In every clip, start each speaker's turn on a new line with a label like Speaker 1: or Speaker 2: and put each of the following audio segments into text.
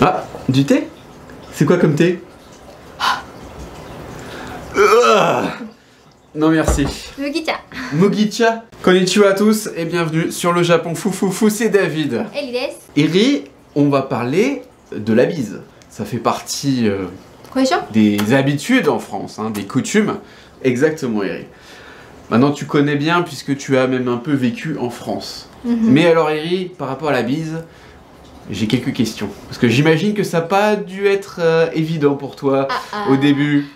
Speaker 1: Ah, du thé? C'est quoi comme thé? Non merci.
Speaker 2: Mugicha.
Speaker 1: Mugicha. Konnichiwa à tous et bienvenue sur le Japon Foufoufou, c'est David.
Speaker 2: Eri desu.
Speaker 1: Eri, on va parler de la bise. Ça fait partie
Speaker 2: Koisho?
Speaker 1: des habitudes en France, hein, des coutumes. Exactement Eri. Maintenant tu connais bien puisque tu as même un peu vécu en France. Mais alors Eri, par rapport à la bise, j'ai quelques questions. Parce que j'imagine que ça n'a pas dû être évident pour toi au début.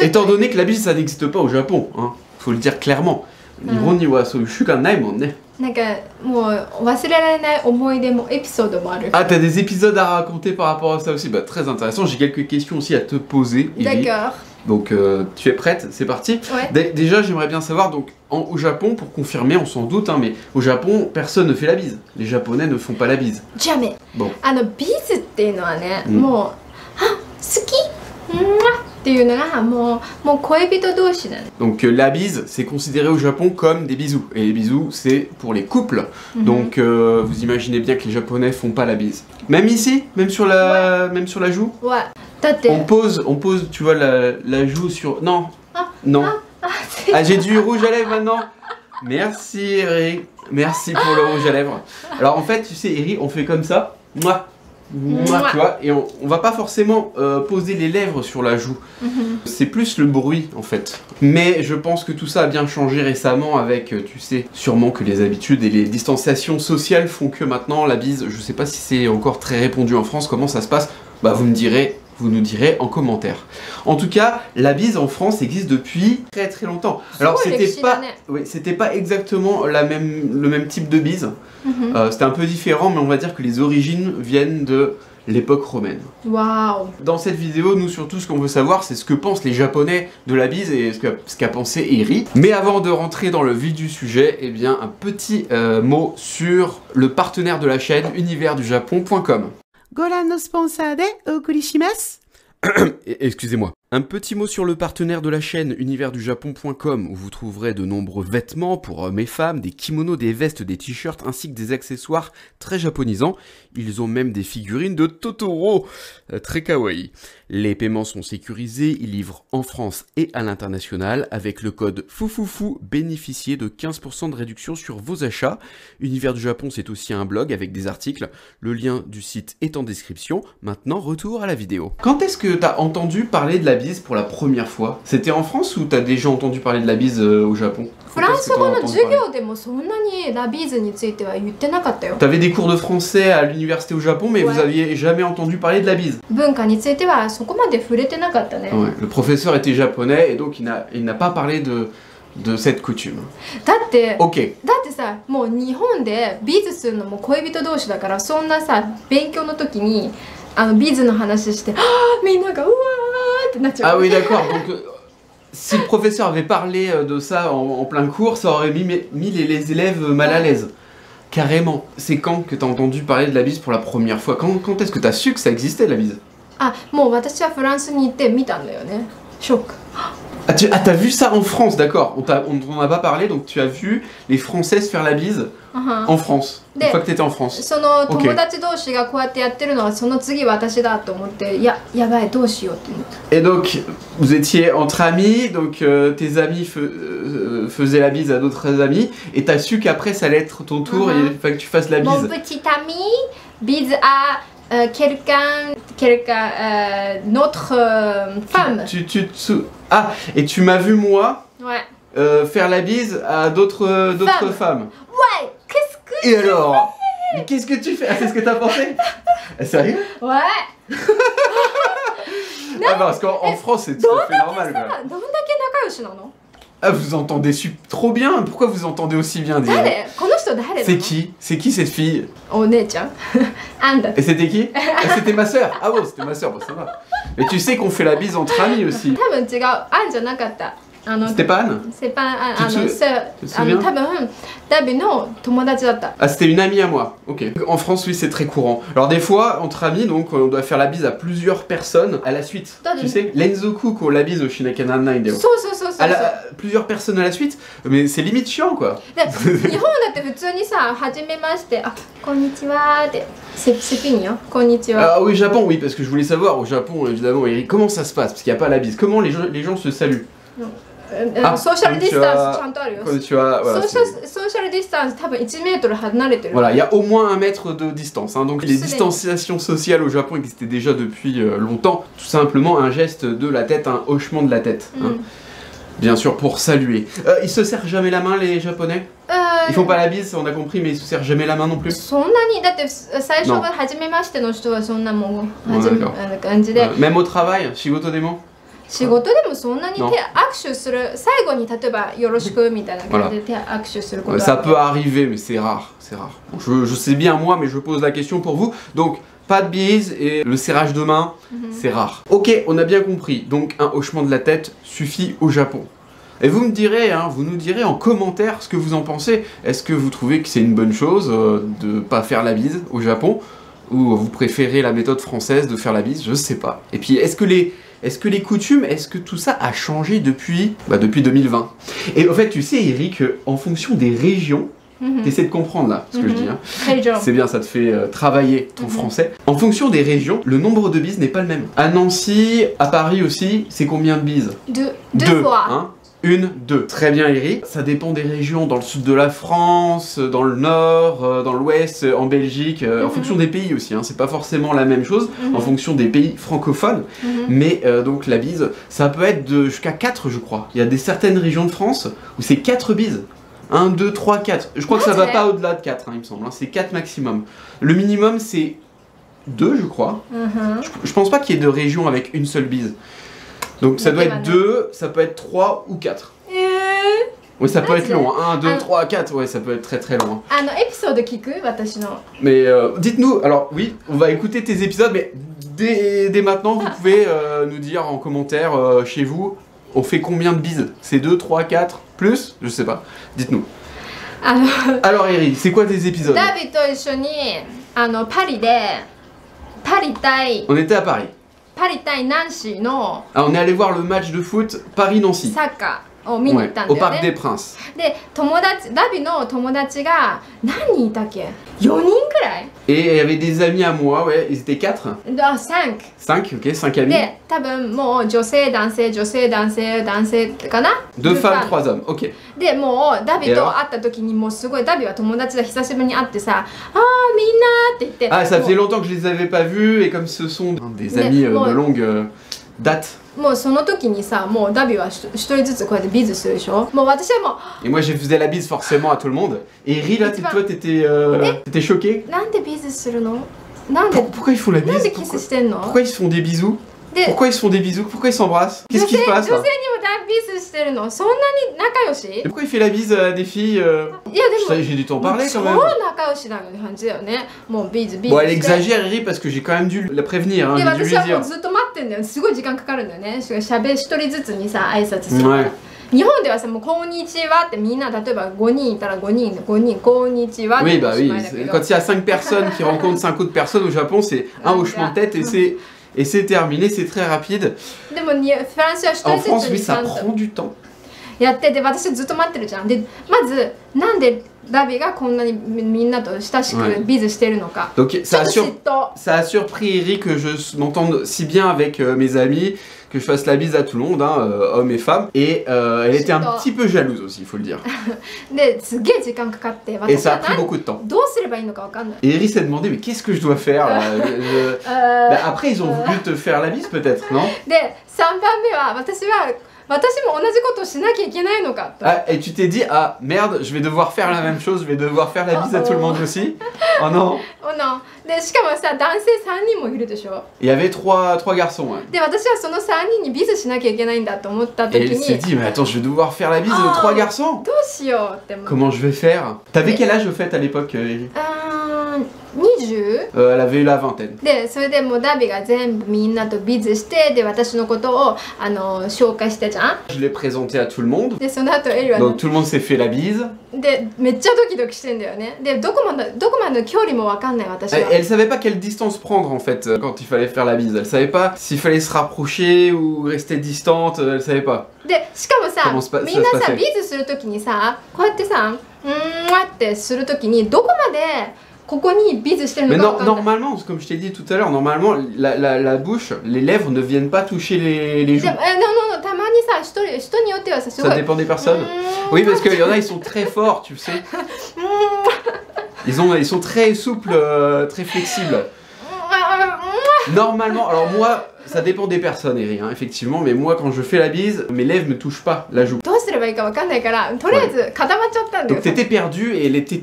Speaker 1: Étant donné que la bise ça n'existe pas au Japon, hein, faut le dire clairement. Nihon ni wa sou shukan nai mon ne. Ah, t'as des épisodes à raconter par rapport à ça aussi? Bah très intéressant, j'ai quelques questions aussi à te poser.
Speaker 2: D'accord.
Speaker 1: Donc tu es prête? C'est parti.
Speaker 2: Ouais.
Speaker 1: Déjà j'aimerais bien savoir, donc au Japon, pour confirmer, on s'en doute, hein, mais au Japon, personne ne fait la bise. Les Japonais ne font pas la bise.
Speaker 2: Jamais.
Speaker 1: Bon. Donc la bise, c'est considéré au Japon comme des bisous. Et les bisous, c'est pour les couples. Donc vous imaginez bien que les Japonais font pas la bise. Même ici? Même sur la, même sur la joue?
Speaker 2: Ouais.
Speaker 1: On pose, tu vois, la joue sur... Non. Non. Ah, j'ai du rouge à lèvres maintenant. Merci Eri. Merci pour le rouge à lèvres. Alors en fait, tu sais Eri, on fait comme ça. Mouah. Mouah, tu vois, et on va pas forcément poser les lèvres sur la joue. C'est plus le bruit en fait. Mais je pense que tout ça a bien changé récemment avec, tu sais, sûrement que les habitudes et les distanciations sociales font que maintenant la bise, je sais pas si c'est encore très répandu en France, comment ça se passe, bah vous nous direz en commentaire. En tout cas, la bise en France existe depuis très très longtemps. Alors c'était pas exactement le même type de bise. C'était un peu différent, mais on va dire que les origines viennent de l'époque romaine. Waouh! Dans cette vidéo, nous surtout ce qu'on veut savoir, c'est ce que pensent les Japonais de la bise et ce qu'a pensé Eri. Mais avant de rentrer dans le vif du sujet, eh bien un petit mot sur le partenaire de la chaîne, universdujapon.com. Goran no sponsor de okurishimimasu. Excusez-moi. Un petit mot sur le partenaire de la chaîne universdujapon.com où vous trouverez de nombreux vêtements pour hommes et femmes, des kimonos, des vestes, des t-shirts ainsi que des accessoires très japonisants. Ils ont même des figurines de Totoro, très kawaii. Les paiements sont sécurisés, ils livrent en France et à l'international. Avec le code FOUFOUFOU, bénéficiez de 15% de réduction sur vos achats. Univers du Japon, c'est aussi un blog avec des articles. Le lien du site est en description. Maintenant, retour à la vidéo. Quand est-ce que t'as entendu parler de la bise pour la première fois? C'était en France ou t'as déjà entendu parler de la bise au Japon? T'avais des cours de français à l'université au Japon, mais vous aviez jamais entendu parler de la bise. Ouais, le professeur était japonais et donc il n'a pas parlé de cette coutume. Ok. Ah oui d'accord, donc si le professeur avait parlé de ça en plein cours, ça aurait mis les élèves mal à l'aise. Carrément. C'est quand que t'as entendu parler de la bise pour la première fois? Quand est-ce que t'as su que ça existait la bise? Ah, t'as vu ça en France, d'accord. On t'en a pas parlé, donc tu as vu les Françaises faire la bise en France, une fois que t'étais en France. Et donc, vous étiez entre amis, donc tes amis faisaient la bise à d'autres amis, et t'as su qu'après ça allait être ton tour et il fallait que tu fasses la bise.
Speaker 2: Mon petit ami, bise à notre femme.
Speaker 1: Ah, et tu m'as vu moi faire la bise à d'autres femmes.
Speaker 2: Ouais, qu'est-ce que
Speaker 1: Et alors? Mais qu'est-ce que tu fais? Ah, c'est ce que t'as pensé? Sérieux?
Speaker 2: Ouais.
Speaker 1: Ah parce qu'en France c'est tout à fait normal. Ah vous entendez trop bien. Pourquoi vous entendez aussi bien? C'est qui? C'est qui cette fille? Et c'était qui? Ah, c'était ma soeur. Ah bon c'était ma soeur, bon, ça va. Mais tu sais qu'on fait la bise entre amis aussi. C'était pas Anne?
Speaker 2: C'est pas
Speaker 1: Tu te souviens?
Speaker 2: 多分ダビの友達だった。
Speaker 1: Ah, c'était une amie à moi, ok. En France, oui, c'est très courant. Alors des fois, entre amis, donc on doit faire la bise à plusieurs personnes à la suite. Tu sais, Lenzoku, qu'on la bise au Shinekana Nine.
Speaker 2: そうそうそうそう。
Speaker 1: Plusieurs personnes à la suite, mais c'est limite chiant, quoi.
Speaker 2: で日本だって普通にさ、はじめまして、あ、こんにちはって、c'est fini, hein, こんにちは。
Speaker 1: Ah oui, Japon, oui, parce que je voulais savoir, au Japon, évidemment, Eric, comment ça se passe? Parce qu'il n'y a pas la bise. Comment les gens se saluent?
Speaker 2: ソーシャルディスタンスちゃんとあるよ。
Speaker 1: Tu vois, voilà,
Speaker 2: ソーシャルディスタンス多分1メートル離れてる。
Speaker 1: voilà, il y a au moins 1 mètre de distance. Hein. Donc les distanciations sociales au Japon existaient déjà depuis longtemps. Tout simplement un geste de la tête, un hochement de la tête. Hein. Bien sûr, pour saluer. Ils se serrent jamais la main, les Japonais? Ils font pas la bise, on a compris, mais ils se serrent jamais la main non plus.
Speaker 2: そんなにだって最初が初めましての人はそんなもん感じで。
Speaker 1: Même au travail, shigoto demo?
Speaker 2: 仕事でもそんなに手握手する最後に例えばよろしくみたいな感じで手握手することは。
Speaker 1: Ça peut arriver, mais c'est rare, c'est rare. Bon, je sais bien moi, mais je pose la question pour vous. Donc pas de bise et le serrage de main, c'est rare. Ok, on a bien compris. Donc un hochement de la tête suffit au Japon. Et vous me direz, hein, vous nous direz en commentaire ce que vous en pensez. Est-ce que vous trouvez que c'est une bonne chose de pas faire la bise au Japon, ou vous préférez la méthode française de faire la bise? Je sais pas. Et puis est-ce que les coutumes, est-ce que tout ça a changé depuis 2020? Et en fait, tu sais, Eric, en fonction des régions, t'essaies de comprendre là ce que je dis. Hein. C'est bien, ça te fait travailler ton français. En fonction des régions, le nombre de bises n'est pas le même. À Nancy, à Paris aussi, c'est combien de bises?
Speaker 2: Deux fois.
Speaker 1: Hein, 1, 2. Très bien, Eric. Ça dépend des régions, dans le sud de la France, dans le nord, dans l'ouest, en Belgique, en fonction des pays aussi. Hein. C'est pas forcément la même chose, en fonction des pays francophones. Mais donc la bise, ça peut être jusqu'à 4, je crois. Il y a certaines régions de France où c'est 4 bises. 1, 2, 3, 4. Je crois que ça va pas au-delà de 4, hein, il me semble. Hein. C'est 4 maximum. Le minimum, c'est 2, je crois. Je pense pas qu'il y ait de régions avec une seule bise. Donc ça doit être 2, ça peut être 3 ou 4. Oui, ça peut être long. 1, 2, 3, 4. Ouais, ça peut être très très long. Mais dites-nous, alors oui, on va écouter tes épisodes, mais dès maintenant, vous pouvez nous dire en commentaire chez vous, on fait combien de bises? C'est 2, 3, 4, plus? Je sais pas. Dites-nous. Alors Eri, c'est quoi tes épisodes? On était à Paris. Ah, on est allé voir le match de foot Paris-Nancy. Ouais, au Parc des Princes.
Speaker 2: で、ダビの友達が何人いたっけ ?4 人くらい
Speaker 1: Et il y avait des amis à moi, ouais, ils étaient 4.
Speaker 2: あ、5
Speaker 1: 5, ok, 5 amis.
Speaker 2: で、多分もう女性、男性、女性、男性、男性かな
Speaker 1: 2 femmes, 3 hommes, ok.
Speaker 2: で、もうダビと会った時にもうすごいダビは友達が久しぶりに会ってさ、あーみんなって言って。
Speaker 1: Ah, ça faisait longtemps que je les avais pas vus et comme ce sont des amis de longue date.
Speaker 2: もうその時にさ、もうダビは一人ずつこうやってビズするでしょ。もう私はもう。
Speaker 1: Et moi, je faisais la bise forcément à tout le monde. Et Eri, là, toi, t'étais choquée.
Speaker 2: なんでビズするの？なんで？
Speaker 1: Pourquoi ils font la bise?
Speaker 2: なんでキスしてんの？
Speaker 1: Pourquoi ils se font des bisous? Pourquoi ils se font des bisous? Pourquoi ils s'embrassent? Qu'est-ce qui se passe là?
Speaker 2: 女性にもビズしてるの？そんなに仲良し？
Speaker 1: Et pourquoi il fait la bise à des filles?
Speaker 2: いやでも
Speaker 1: J'ai dû t'en parler quand même.
Speaker 2: 超仲良しな感じだよね。もうビズ。
Speaker 1: Bon, elle exagère, Eri, parce que j'ai quand même dû la prévenir. Hein,
Speaker 2: で
Speaker 1: j'ai dû
Speaker 2: 私
Speaker 1: lui
Speaker 2: はも
Speaker 1: dire.
Speaker 2: うずっと待ってんだよ。すごい時間かかるんだよね。しゃべ一人ずつにさ挨拶するから。 日本ではさ、もうこんにちはってみんな例えば5人いたら5人こんにちは。
Speaker 1: Oui, bah oui. Quand il y a 5 personnes qui rencontrent 5 autres personnes au Japon, c'est un hochement de tête et c'est terminé, c'est très rapide.
Speaker 2: でもフランスは一
Speaker 1: En
Speaker 2: 人
Speaker 1: France,
Speaker 2: ずつ
Speaker 1: oui,
Speaker 2: にち
Speaker 1: ça
Speaker 2: ゃんと
Speaker 1: prend du temps.
Speaker 2: やってて、私ずっと待ってるじゃん。で、まずなんでダビがこんなにみんなと親しくビズしてるのか。
Speaker 1: Donc
Speaker 2: ちょっと嫉妬。
Speaker 1: ça a surpris Eric que je m'entende si bien avec mes amis, que je fasse la bise à tout le monde, hein, hommes et femmes. Et elle était un petit peu jalouse aussi, il faut le dire.
Speaker 2: ですげえ時間かかって、
Speaker 1: Et
Speaker 2: 私
Speaker 1: ça a
Speaker 2: は
Speaker 1: pris beaucoup de temps.
Speaker 2: どうすればいいのかわかんない。
Speaker 1: Et Eric s'est demandé, mais qu'est-ce que je dois faire là Bah, après, ils ont voulu te faire la bise peut-être, non?
Speaker 2: で、3番目は私も同じことをしなきゃいけないのかと。
Speaker 1: Ah, et tu t'es dit, ah merde, je vais devoir faire la même chose, je vais devoir faire la bise à tout le monde aussi. Oh non.
Speaker 2: で、しかもさ、男性3人もいるでしょ。
Speaker 1: Il y avait trois garçons. Ouais.
Speaker 2: で、私はその3人にビズしなきゃいけないんだと思った時
Speaker 1: Et
Speaker 2: に
Speaker 1: il s'est dit, mais attends, je vais devoir faire la bise aux 3 garçons.
Speaker 2: どうしようって思って。
Speaker 1: Comment je vais faire? T'avais quel âge au fait à l'époque, Eric?
Speaker 2: 20?
Speaker 1: Elle avait eu la vingtaine.
Speaker 2: でそれでもうダビが全部みんなとビズしてで私のことを紹介してじゃん
Speaker 1: Je l'ai présenté à tout le monde.
Speaker 2: でその後エリは
Speaker 1: Donc tout le monde s'est fait la bise.
Speaker 2: でめっちゃドキドキしてんだよねでどこまでの距離も分かんない私は
Speaker 1: Elle savait pas quelle distance prendre en fait quand il fallait faire la bise. Elle savait pas s'il fallait se rapprocher ou rester distante. Elle savait pas.
Speaker 2: でしかもさ
Speaker 1: Comment se passe-
Speaker 2: みんな
Speaker 1: ça se
Speaker 2: さ
Speaker 1: passait
Speaker 2: ビズするときにさこうやってさってするときにどこまでここにビズしてる
Speaker 1: Mais
Speaker 2: のか分かんない
Speaker 1: normalement, comme je t'ai dit tout à l'heure, normalement la bouche, les lèvres ne viennent pas toucher les joues.
Speaker 2: でもたまにさ人によってはさすご
Speaker 1: Ça
Speaker 2: い
Speaker 1: dépend des personnes. Oui, parce qu'il y en a, ils sont très forts, tu sais. Ils sont très souples, très flexibles. Normalement, alors moi, ça dépend des personnes, Eri, hein, effectivement, mais moi, quand je fais la bise, mes lèvres ne touchent pas la joue.
Speaker 2: どうすればいいか分かんないからとりあえず固まっちゃったんだよ
Speaker 1: Donc t'étais perdue et elle était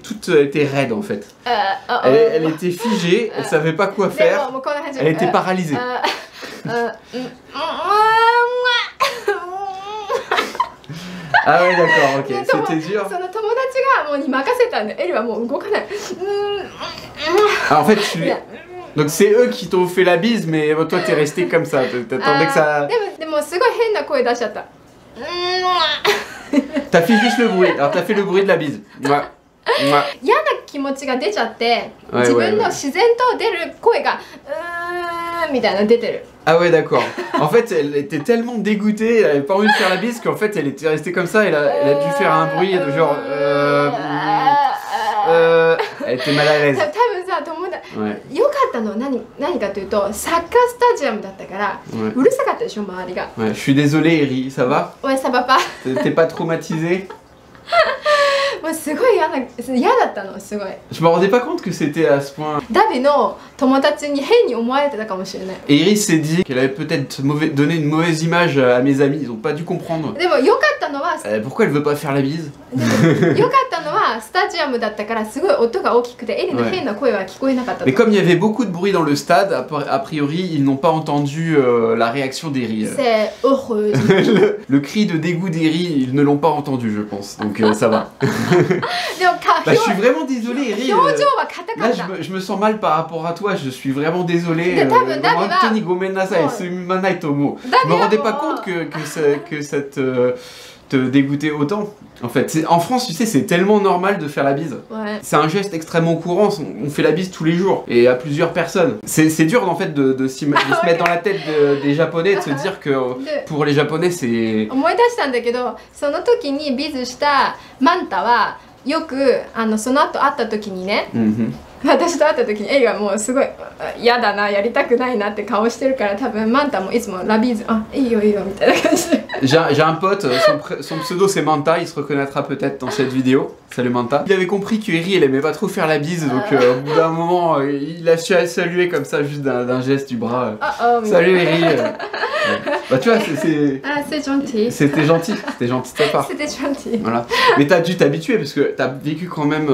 Speaker 1: raide en fait. Elle était figée, elle savait pas quoi
Speaker 2: で
Speaker 1: faire,
Speaker 2: ももうこんな感じ
Speaker 1: elle était paralysée. Ah ouais, d'accord, ok,
Speaker 2: でも
Speaker 1: c'était dur.
Speaker 2: その友達がもうに任せたんでエリはもう動かない
Speaker 1: Ah, en fait, donc c'est eux qui t'ont fait la bise, mais toi t'es resté comme ça, t'attendais que ça...
Speaker 2: でもすごい変な声出しちゃった
Speaker 1: T'as fait juste le bruit, alors t'as fait le bruit de la bise. Ouais. Ouais.
Speaker 2: 嫌な気持ちが出ちゃって
Speaker 1: はい
Speaker 2: 自分の自然と出る声がみたいなの出てる
Speaker 1: Ah ouais, d'accord. En fait, elle était tellement dégoûtée, elle avait pas envie de faire la bise qu'en fait elle était restée comme ça, elle a dû faire un bruit de genre... Elle était mal à l'aise.
Speaker 2: 多分さ友達
Speaker 1: Ouais.
Speaker 2: 良かったのは何かというとサッカースタジアムだったから
Speaker 1: Ouais.
Speaker 2: うるさかったでしょ周りが
Speaker 1: Ouais, je suis désolé, Eri, ça va?
Speaker 2: Ouais ça va pas
Speaker 1: T'es pas traumatisé?
Speaker 2: もうすごい嫌だったのすごい
Speaker 1: Je me rendais pas compte que c'était à ce point.
Speaker 2: ダビの友達に変に思われてたかもしれない
Speaker 1: Et Iris s'est dit qu'elle avait peut-être donné une mauvaise image à mes amis, ils ont pas dû comprendre.
Speaker 2: でも良かったのは
Speaker 1: Pourquoi elle veut pas faire la bise?
Speaker 2: 良かったのはスタジアムだったからすごい音が大きくてエリの変な声は聞こえなかった
Speaker 1: Mais comme il y avait beaucoup de bruit dans le stade, a priori ils n'ont pas entendu la réaction d'Eri.
Speaker 2: C'est heureux
Speaker 1: Le cri de dégoût d'Eri, ils ne l'ont pas entendu, je pense. Donc ça va.
Speaker 2: でも
Speaker 1: Bah, je suis vraiment désolé, Eri.
Speaker 2: 表情は硬か
Speaker 1: Là,
Speaker 2: った
Speaker 1: je me sens mal par rapport à toi, je suis vraiment désolé.
Speaker 2: Mais David, David,
Speaker 1: Anthony Gomenasai,
Speaker 2: Ouais.
Speaker 1: Sumanai Tomo. Je
Speaker 2: David,
Speaker 1: me rendais pas
Speaker 2: bon.
Speaker 1: compte que ça te dégoûtait autant. En fait, en France, tu sais, c'est tellement normal de faire la bise.
Speaker 2: Ouais.
Speaker 1: C'est un geste extrêmement courant, on fait la bise tous les jours et à plusieurs personnes. C'est dur en fait de se mettre dans la tête des Japonais, de se dire que pour les Japonais c'est...
Speaker 2: 思い出したんだけどその時にビズしたマンタはよくその後会った時にね
Speaker 1: Mhm.
Speaker 2: 私と会った時にエリがもうすごい嫌だなやりたくないなって顔してるから多分マンタもいつもラビーズいいよいいよみたいな感じで
Speaker 1: J'ai un pote, son pseudo c'est Manta, il se reconnaîtra peut-être dans cette vidéo. Salut Manta. Il avait compris que Eri elle aimait pas trop faire la bise, donc au bout d'un moment il a su saluer comme ça juste d'un geste du bras. Salut Eri. Ouais. Bah tu vois,
Speaker 2: c'est gentil.
Speaker 1: c'était gentil de ta part.
Speaker 2: C'était gentil.
Speaker 1: Voilà. Mais t'as dû t'habituer parce que t'as vécu quand même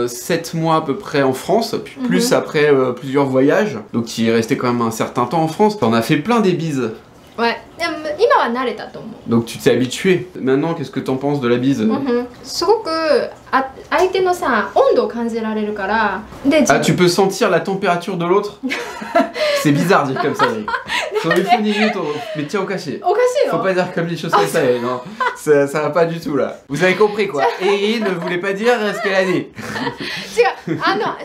Speaker 1: 7 mois à peu près en France, puis plus après plusieurs voyages. Donc tu es resté quand même un certain temps en France. T'en as fait plein des bises.
Speaker 2: Ouais. でも今は慣れたと思う
Speaker 1: Donc tu t'es habitué. Maintenant, qu'est-ce que t'en penses de la bise?
Speaker 2: すごく相手のさ温度を感じられるからで
Speaker 1: Ah, tu peux sentir la température de l'autre? C'est bizarre de dire comme ça. Mais tiens au cachet.
Speaker 2: おかしい
Speaker 1: Faut
Speaker 2: の
Speaker 1: pas dire comme des choses comme ça, non. Ça va pas du tout là. Vous avez compris quoi. Eri ne voulait pas dire ce qu'elle a dit.
Speaker 2: 違う人の温か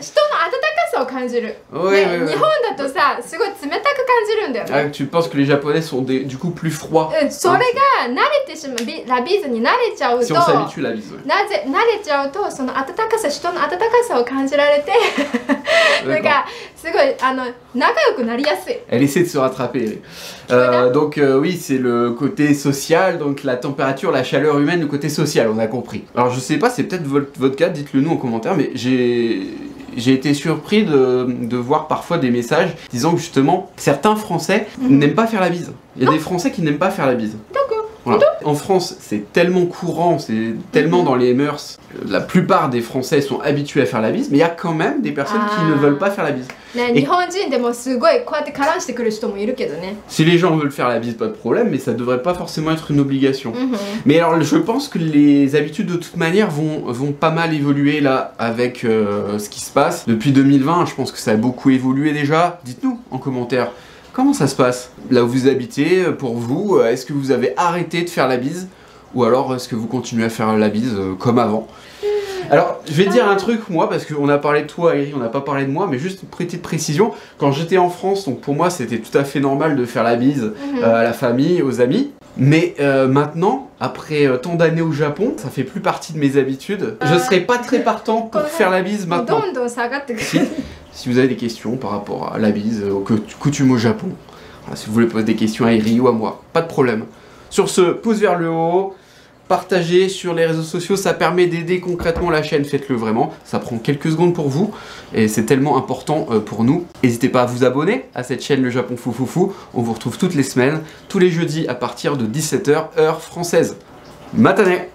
Speaker 2: さを感じる、
Speaker 1: Oui,
Speaker 2: ね
Speaker 1: oui, oui.
Speaker 2: 日本だとさすごい冷たく感じるんだよね
Speaker 1: Ah, tu penses que les Japonais sont du coup plus froids?
Speaker 2: それが慣れてしまうラビーズに慣れちゃうと
Speaker 1: Si on s'habitue la bise. Ouais.
Speaker 2: 慣れちゃうとその温かさ人の温かさを感じられてなんかすごい仲良くなりやすい
Speaker 1: Elle essaie de se rattraper. Donc oui, c'est le côté social, donc la température, la chaleur humaine, le côté social, on a compris. Alors je sais pas, c'est peut-être votre cas, dites-le nous en commentaire, mais j'ai été surpris de voir parfois des messages disant que justement certains Français n'aiment pas faire la bise. Il y a des Français qui n'aiment pas faire la bise.
Speaker 2: D'accord.
Speaker 1: Voilà. En France, c'est tellement courant, c'est tellement dans les mœurs. La plupart des Français sont habitués à faire la bise, mais il y a quand même des personnes qui ne veulent pas faire la bise. Et si les gens veulent faire la bise, pas de problème, mais ça devrait pas forcément être une obligation. Mais alors, je pense que les habitudes de toute manière vont pas mal évoluer là avec ce qui se passe. Depuis 2020, je pense que ça a beaucoup évolué déjà. Dites-nous en commentaire. Comment ça se passe là où vous habitez pour vous? Est-ce que vous avez arrêté de faire la bise? Ou alors est-ce que vous continuez à faire la bise comme avant? Alors, je vais te dire un truc, moi, parce qu'on a parlé de toi, Eri, on n'a pas parlé de moi, mais juste une petite précision. Quand j'étais en France, donc pour moi, c'était tout à fait normal de faire la bise à la famille, aux amis. Mais maintenant, après tant d'années au Japon, ça fait plus partie de mes habitudes. Je serais pas très partant pour faire la bise maintenant. Si vous avez des questions par rapport à la bise, aux coutumes au Japon, voilà, si vous voulez poser des questions à Eri ou à moi, pas de problème. Sur ce, pouce vers le haut, partagez sur les réseaux sociaux, ça permet d'aider concrètement la chaîne, faites-le vraiment, ça prend quelques secondes pour vous et c'est tellement important pour nous. N'hésitez pas à vous abonner à cette chaîne Le Japon Foufoufou, on vous retrouve toutes les semaines, tous les jeudis à partir de 17h heure française. Matane!